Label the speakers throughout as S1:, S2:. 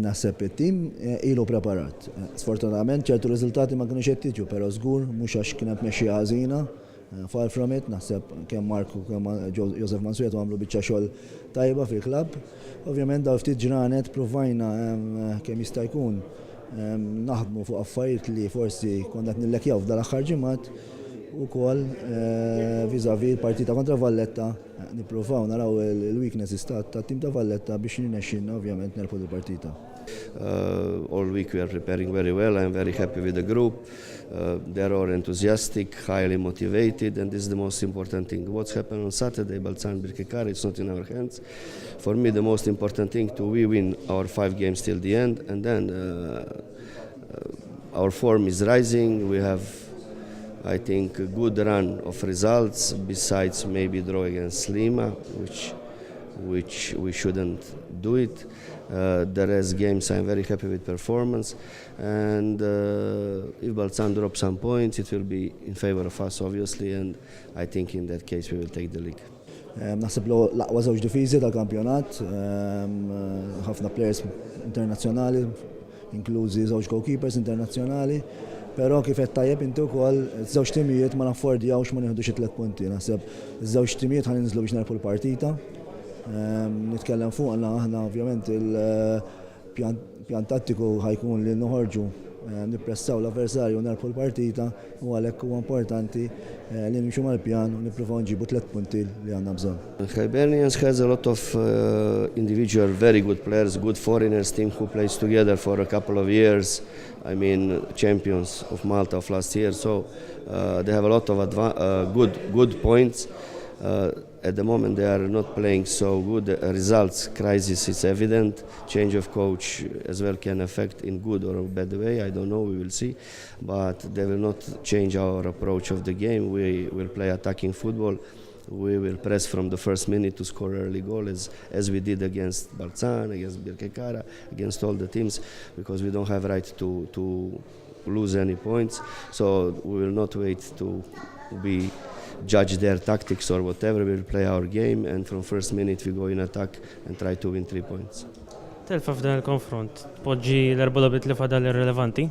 S1: Naħseb it-tim ilu preparat. Sfortunatament ċertu riżultati ma kienux qed jiġu, però żgur mhux għax kienet mexxija ħażina. Far from it, naħseb kemm Marku kemm Josef Mansueto għamlu biċċa xogħol tajba fil-klabb. Ovvjament daw ftit ġranet provajna kemm jista' jkun naħdmu fuq affarijiet li forsi konna qed nillekjaw f'dal-aħħar ġimgħat ukoll vis-à-vis partita kontra Valletta nippruvaw naraw il-weaknesses tat-tim ta' Valletta biex ninexxinna ovvjament nerpu l-partita.
S2: All week we are preparing very well. I'm very happy with the group. They are all enthusiastic, highly motivated, and this is the most important thing. What's happened on Saturday, Balzan Birkirkara, it's not in our hands. For me, the most important thing we win our 5 games till the end, and then our form is rising. We have, I think, a good run of results, besides maybe draw against Lima, which we shouldn't do it. The rest games I'm very happy with performance, and if Balzan drops some points it will be in favor of us obviously, and I think in that case we will take the league.
S1: Naħseb l-aqwa żewġ difiżi tal-kampjonat, ħafna players internazzjonali, inklużi żewġ goalkeepers internazzjonali, però kif qed tajjeb inti wkoll żewġ timijiet ma naffordjawx ma nieħdux 3 punti. Naħseb iż-żewġ timijiet ħaninżlu biex nerpu l-partita. Nitkellem fuq aħna ovvjament il-pjan tattiku ħajkun li noħorġu nippressaw l-avversarju nerpu l-partita u għalhekk huwa importanti li nimxu mal-pjan u nippruvaw nġibu 3 punti li għandna bżonn.
S2: Hibernians has a lot of individual very good players, good foreigners team who plays together for a couple of years. I mean champions of Malta of last year, so they have a lot of good points. At the moment they are not playing so good. The results crisis is evident. Change of coach as well can affect in good or bad way. I don't know, we will see. But they will not change our approach of the game. We will play attacking football. We will press from the first minute to score early goal as we did against Balzan, against Birkirkara, against all the teams, because we don't have right to lose any points. So we will not wait to be judge their tactics or whatever. We will play our game, and from first minute we go in attack and try to win 3 points.
S3: Telfa f'dan il-konfront, poġġi l-erba dobit li fadal irrelevanti?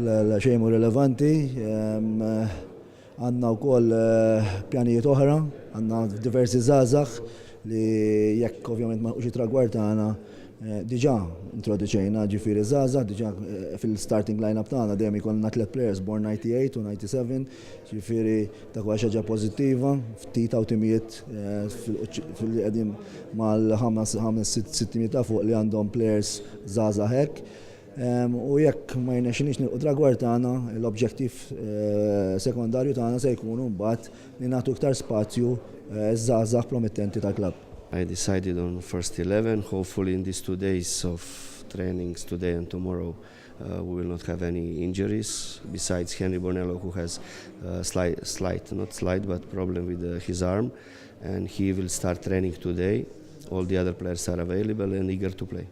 S1: La xejn mhu relevanti, għandna wkoll pjanijiet oħra, għandna diversi żgħażagħ li jekk ovvjament ma ħuġi tragward tagħna diġà introduċejna ġifieri żgħażagħ, diġà fil-starting line-up tagħna dejjem ikollna 3 players born 98 u 97, ġifieri dak huwa xi ħaġa pożittiva, ftit timijiet fil-qegħdin mal-5-6 timijiet ta' fuq li għandhom players żgħażagħ hekk. U jekk ma jnexxinix nilqu tragward tagħna, l-obġettiv sekondarju tagħna se jkunu mbagħad li nagħtu iktar spazju żgħażagħ promettenti tal-klabb.
S2: I decided on first 11. Hopefully in these 2 days of trainings, today and tomorrow, we will not have any injuries, besides Henry Bornello, who has not problem with his arm, and he will start training today. All the other players are available and eager to play.